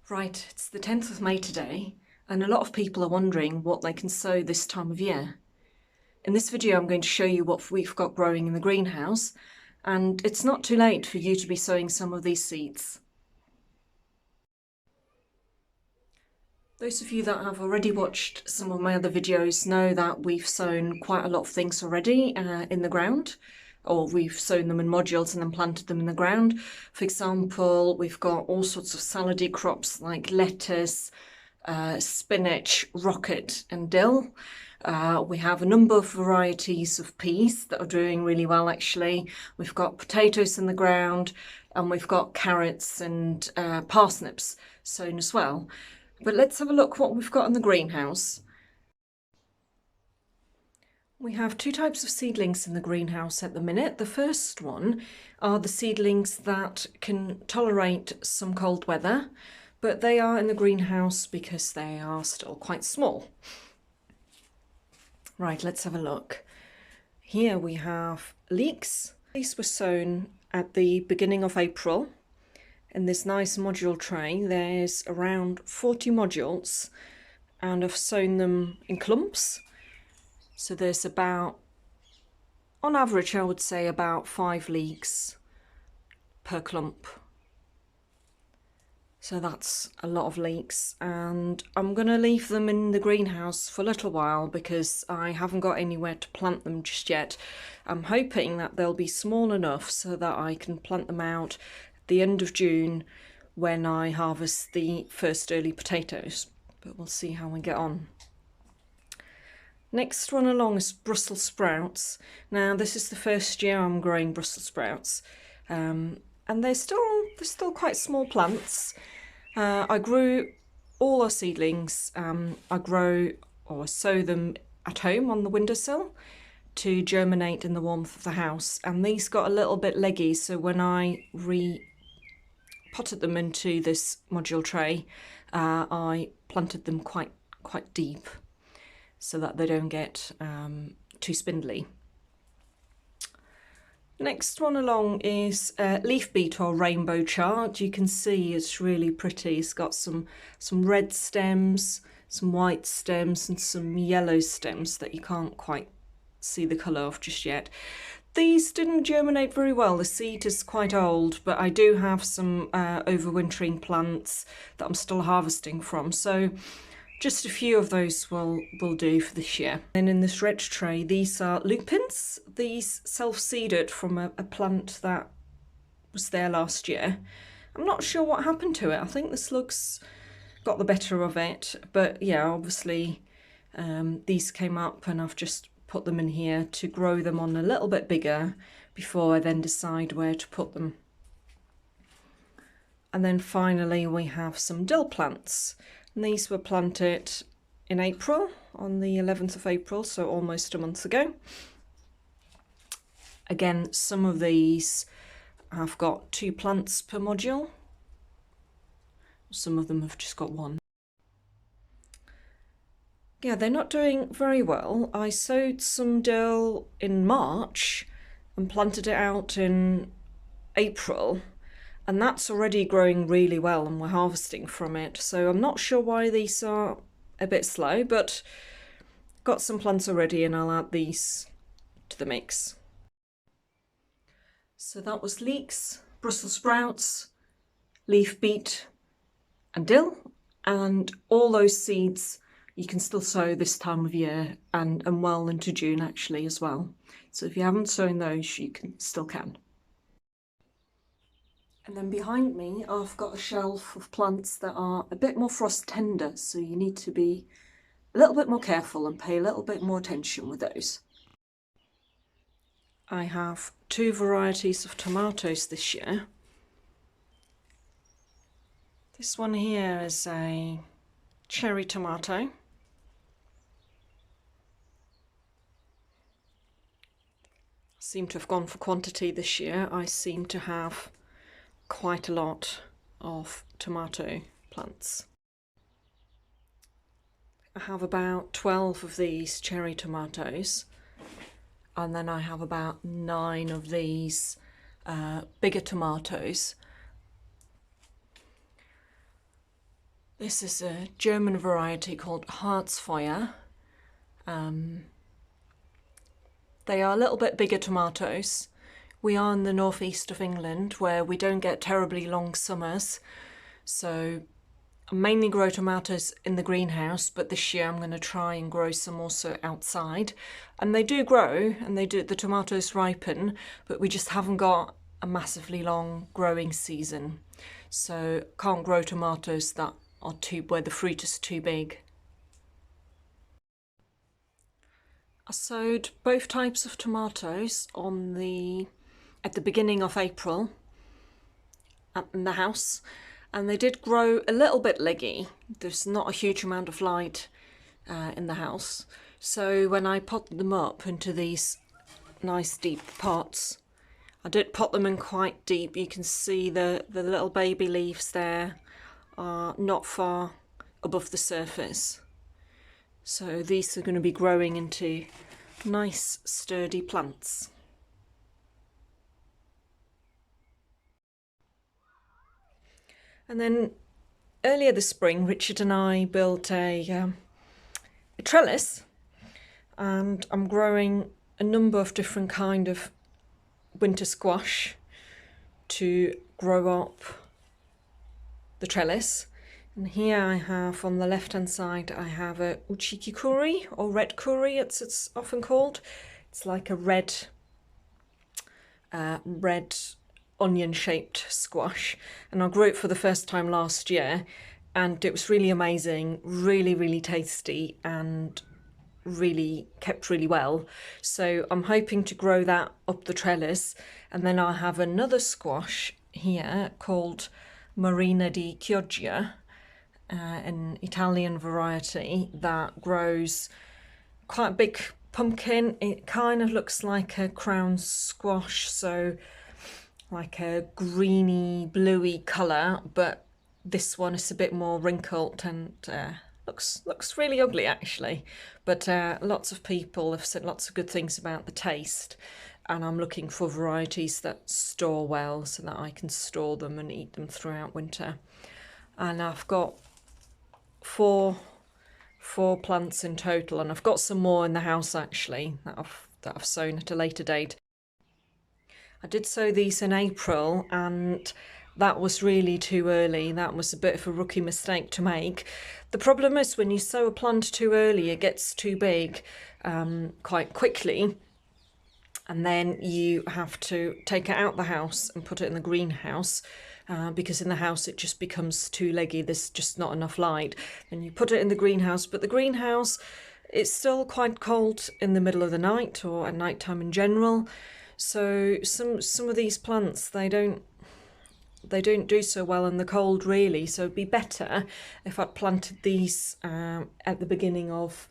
Right, it's the 10th of May today, and a lot of people are wondering what they can sow this time of year. In this video I'm going to show you what we've got growing in the greenhouse, and it's not too late for you to be sowing some of these seeds. Those of you that have already watched some of my other videos know that we've sown quite a lot of things already in the ground, or we've sown them in modules and then planted them in the ground. For example, we've got all sorts of salady crops like lettuce, spinach, rocket and dill. We have a number of varieties of peas that are doing really well actually. We've got potatoes in the ground and we've got carrots and parsnips sown as well. But let's have a look what we've got in the greenhouse. We have two types of seedlings in the greenhouse at the minute. The first one are the seedlings that can tolerate some cold weather, but they are in the greenhouse because they are still quite small. Right, let's have a look. Here we have leeks. These were sown at the beginning of April in this nice module tray. There's around 40 modules and I've sown them in clumps. So there's about, on average, I would say about 5 leeks per clump. So that's a lot of leeks, and I'm going to leave them in the greenhouse for a little while because I haven't got anywhere to plant them just yet. I'm hoping that they'll be small enough so that I can plant them out at the end of June when I harvest the first early potatoes, but we'll see how we get on. Next one along is Brussels sprouts. Now this is the first year I'm growing Brussels sprouts, and they're still quite small plants. I grew all our seedlings. I grow or sow them at home on the windowsill to germinate in the warmth of the house, and these got a little bit leggy, so when I potted them into this module tray, I planted them quite deep so that they don't get too spindly. Next one along is leaf beet or rainbow chard. You can see it's really pretty. It's got some red stems, some white stems and some yellow stems that you can't quite see the colour of just yet. These didn't germinate very well. The seed is quite old, but I do have some overwintering plants that I'm still harvesting from. So just a few of those will do for this year. And in this red tray, these are lupins. These self-seeded from a plant that was there last year. I'm not sure what happened to it. I think the slugs got the better of it. But yeah, obviously these came up and I've just put them in here to grow them on a little bit bigger before I then decide where to put them. And then finally we have some dill plants. And these were planted in April, on the 11th of April, so almost a month ago. Again, some of these have got 2 plants per module. Some of them have just got 1. Yeah, they're not doing very well. I sowed some dill in March and planted it out in April. And that's already growing really well and we're harvesting from it. So I'm not sure why these are a bit slow, but got some plants already and I'll add these to the mix. So that was leeks, Brussels sprouts, leaf beet and dill. And all those seeds you can still sow this time of year and well into June actually as well. So if you haven't sown those, you still can. And then behind me, I've got a shelf of plants that are a bit more frost tender, so you need to be a little bit more careful and pay a little bit more attention with those. I have 2 varieties of tomatoes this year. This one here is a cherry tomato. I seem to have gone for quantity this year. I seem to have quite a lot of tomato plants. I have about 12 of these cherry tomatoes, and then I have about 9 of these bigger tomatoes. This is a German variety called Harzfeuer. They are a little bit bigger tomatoes. We are in the northeast of England where we don't get terribly long summers, so I mainly grow tomatoes in the greenhouse, but this year I'm going to try and grow some also outside. And they do grow and the tomatoes ripen, but we just haven't got a massively long growing season. So can't grow tomatoes that are where the fruit is too big. I sowed both types of tomatoes at the beginning of April in the house, and they did grow a little bit leggy. There's not a huge amount of light in the house, so when I potted them up into these nice deep pots, I did pot them in quite deep. You can see the little baby leaves there are not far above the surface. So these are going to be growing into nice sturdy plants. And then earlier this spring, Richard and I built a trellis, and I'm growing a number of different kind of winter squash to grow up the trellis. And here I have, on the left hand side, I have a uchiki curry, or red curry it's often called. It's like a red onion shaped squash, and I grew it for the first time last year, and it was really amazing, really tasty, and really kept really well. So I'm hoping to grow that up the trellis. And then I have another squash here called Marina di Chioggia, an Italian variety that grows quite a big pumpkin. It kind of looks like a crown squash, so like a greeny bluey colour, but this one is a bit more wrinkled and looks really ugly actually. But lots of people have said lots of good things about the taste, and I'm looking for varieties that store well so that I can store them and eat them throughout winter. And I've got four plants in total, and I've got some more in the house actually that I've sown at a later date. I did sow these in April, and that was really too early. That was a bit of a rookie mistake to make. The problem is when you sow a plant too early, it gets too big quite quickly, and then you have to take it out the house and put it in the greenhouse. Because in the house it just becomes too leggy, there's just not enough light. Then you put it in the greenhouse, but the greenhouse, it's still quite cold in the middle of the night or at night time in general. So some of these plants, they don't do so well in the cold really. So it'd be better if I'd planted these at the beginning of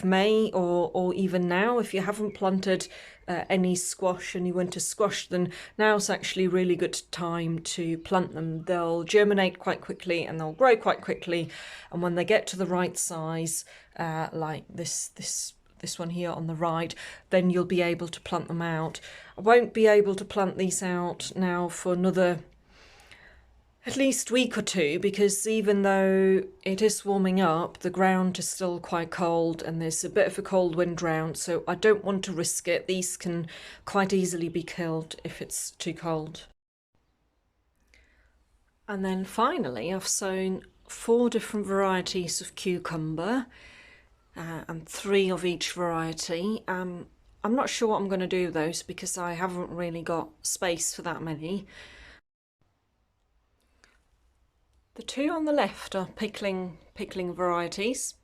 May, or even now. If you haven't planted any squash, any winter squash, then now's actually a really good time to plant them. They'll germinate quite quickly and they'll grow quite quickly, and when they get to the right size, like this one here on the right, then you'll be able to plant them out. I won't be able to plant these out now for another at least week or two, because even though it is warming up, the ground is still quite cold and there's a bit of a cold wind round, so I don't want to risk it. These can quite easily be killed if it's too cold. And then finally I've sown 4 different varieties of cucumber, and 3 of each variety. I'm not sure what I'm going to do with those because I haven't really got space for that many. The 2 on the left are pickling varieties,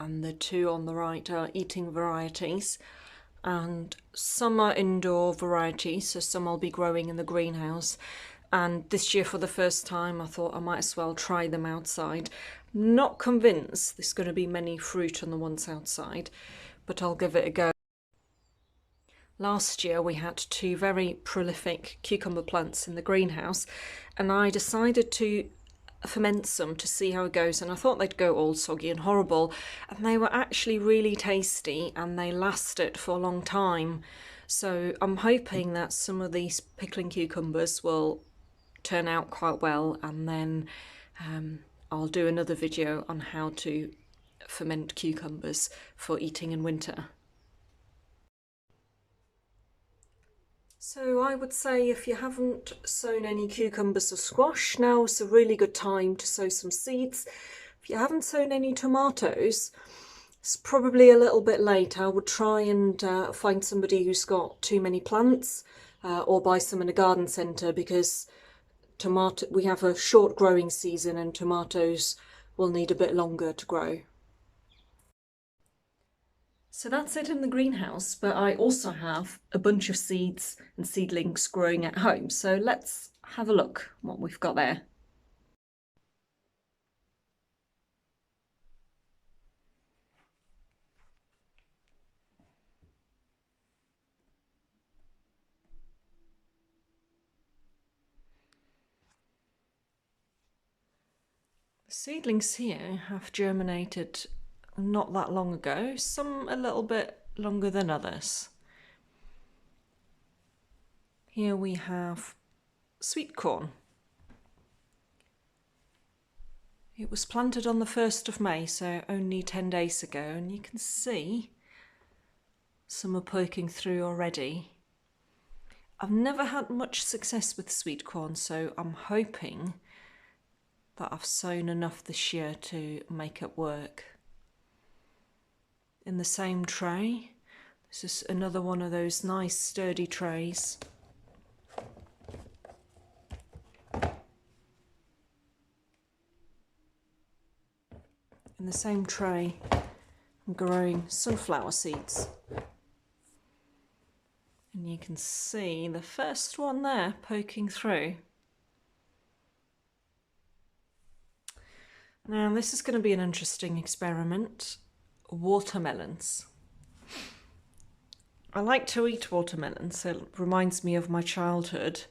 and the 2 on the right are eating varieties, and some are indoor varieties, so some I'll be growing in the greenhouse. And this year, for the first time, I thought I might as well try them outside. Not convinced there's going to be many fruit on the ones outside, but I'll give it a go. Last year we had 2 very prolific cucumber plants in the greenhouse, and I decided to ferment some to see how it goes, and I thought they'd go all soggy and horrible, and they were actually really tasty and they lasted for a long time. So I'm hoping that some of these pickling cucumbers will turn out quite well, and then I'll do another video on how to ferment cucumbers for eating in winter. So I would say if you haven't sown any cucumbers or squash, now is a really good time to sow some seeds. If you haven't sown any tomatoes, it's probably a little bit late. I would try and find somebody who's got too many plants or buy some in a garden centre, because we have a short growing season and tomatoes will need a bit longer to grow. So that's it in the greenhouse, but I also have a bunch of seeds and seedlings growing at home. So let's have a look what we've got there. The seedlings here have germinated not that long ago, some a little bit longer than others. Here we have sweetcorn. It was planted on the 1st of May, so only 10 days ago, and you can see some are poking through already. I've never had much success with sweetcorn, so I'm hoping that I've sown enough this year to make it work. In the same tray, this is another one of those nice sturdy trays. In the same tray, I'm growing sunflower seeds. And you can see the first one there poking through. Now this is going to be an interesting experiment. Watermelons. I like to eat watermelons, so it reminds me of my childhood.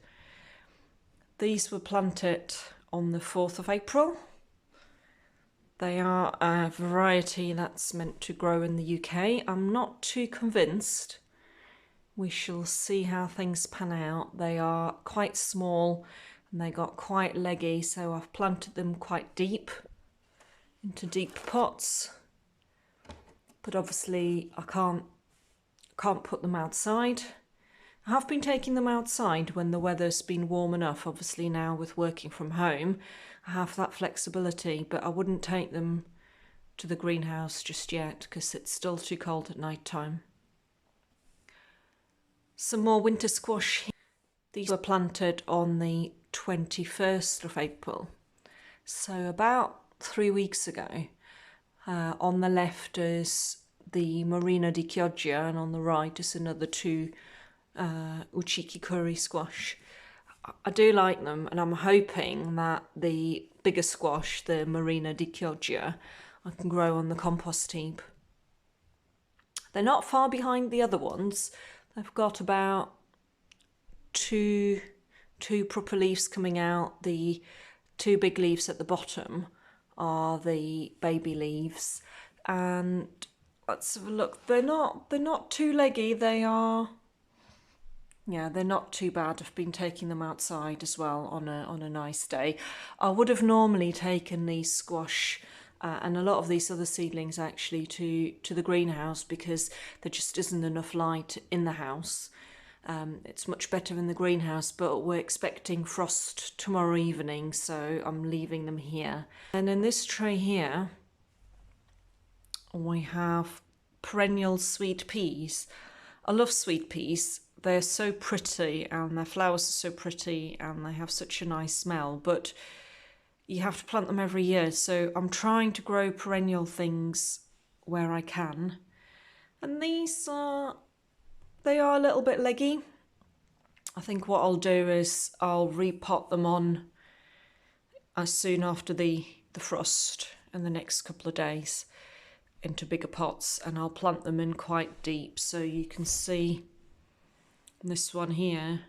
These were planted on the 4th of April. They are a variety that's meant to grow in the UK. I'm not too convinced. We shall see how things pan out. They are quite small and they got quite leggy, so I've planted them quite deep, into deep pots. But obviously I can't put them outside. I have been taking them outside when the weather's been warm enough. Obviously now with working from home, I have that flexibility, but I wouldn't take them to the greenhouse just yet because it's still too cold at night time. Some more winter squash. These were planted on the 21st of April. So about 3 weeks ago. On the left is the Marina di Chioggia, and on the right is another 2 uchiki curry squash. I do like them, and I'm hoping that the bigger squash, the Marina di Chioggia, I can grow on the compost heap. They're not far behind the other ones. They've got about two proper leaves coming out. The 2 big leaves at the bottom are the baby leaves, and let's have a look. They're not too leggy. They're not too bad. I've been taking them outside as well on a nice day. I would have normally taken these squash and a lot of these other seedlings actually to the greenhouse, because there just isn't enough light in the house. It's much better in the greenhouse, but we're expecting frost tomorrow evening, so I'm leaving them here. And in this tray here, we have perennial sweet peas. I love sweet peas. They're so pretty and their flowers are so pretty and they have such a nice smell, but you have to plant them every year. So I'm trying to grow perennial things where I can. And they are a little bit leggy. I think what I'll do is I'll repot them on as soon after the frost in the next couple of days into bigger pots, and I'll plant them in quite deep. So you can see this one here,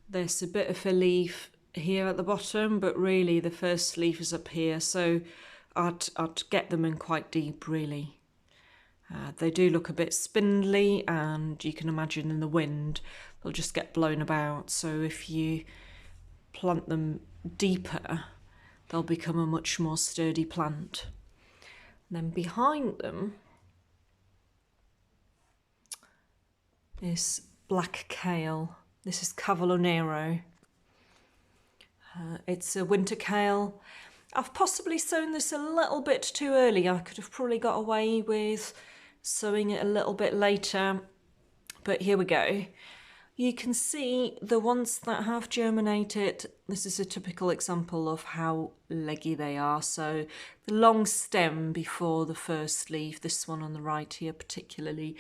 there's a bit of a leaf here at the bottom, but really the first leaf is up here, so I'd get them in quite deep really. They do look a bit spindly, and you can imagine in the wind they'll just get blown about, so if you plant them deeper they'll become a much more sturdy plant. And then behind them is black kale. This is Cavallonero. It's a winter kale. I've possibly sown this a little bit too early. I could have probably got away with sowing it a little bit later, but here we go. You can see the ones that have germinated. This is a typical example of how leggy they are. So the long stem before the first leaf, this one on the right here particularly.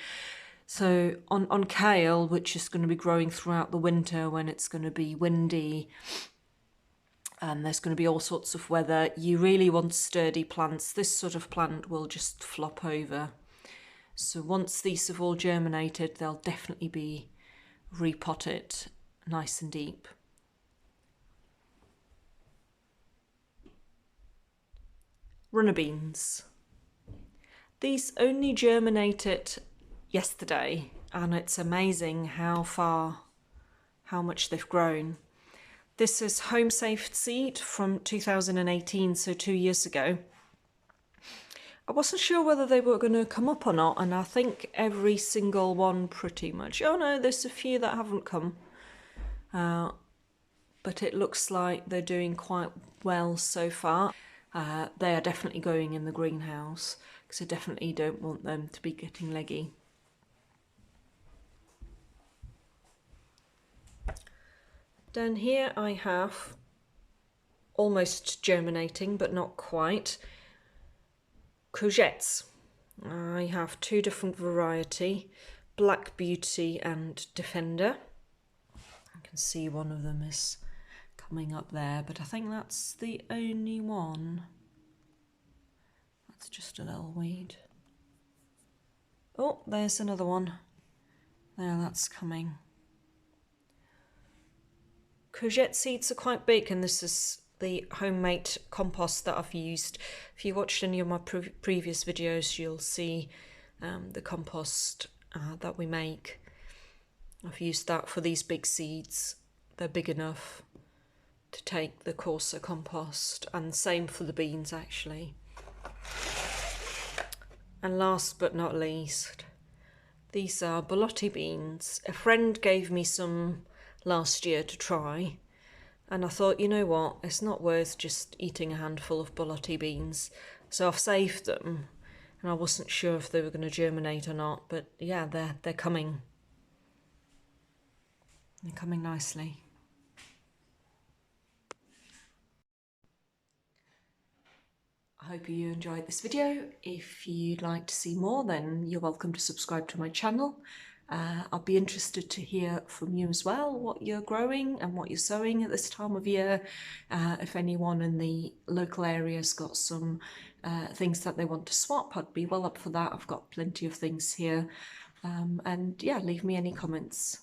So on kale, which is going to be growing throughout the winter when it's going to be windy, and there's going to be all sorts of weather, you really want sturdy plants. This sort of plant will just flop over. So once these have all germinated, they'll definitely be repotted nice and deep. Runner beans. These only germinated yesterday, and it's amazing how much they've grown. This is home saved seed from 2018, so 2 years ago. I wasn't sure whether they were going to come up or not, and I think every single one pretty much. Oh no, there's a few that haven't come. But it looks like they're doing quite well so far. They are definitely going in the greenhouse, because I definitely don't want them to be getting leggy. Down here I have, almost germinating but not quite, courgettes. I have 2 different variety, Black Beauty and Defender. You can see one of them is coming up there, but I think that's the only one. That's just a little weed. Oh, there's another one. There, that's coming. Courgette seeds are quite big, and this is the homemade compost that I've used. If you watched any of my previous videos, you'll see the compost that we make. I've used that for these big seeds. They're big enough to take the coarser compost, and same for the beans actually. And last but not least, these are borlotti beans. A friend gave me some last year to try, and I thought, you know what, it's not worth just eating a handful of borlotti beans, so I've saved them, and I wasn't sure if they were going to germinate or not, but yeah, they're coming. They're coming nicely. I hope you enjoyed this video. If you'd like to see more, then you're welcome to subscribe to my channel. I'll be interested to hear from you as well, what you're growing and what you're sowing at this time of year. If anyone in the local area's got some things that they want to swap, I'd be well up for that. I've got plenty of things here. And yeah, leave me any comments.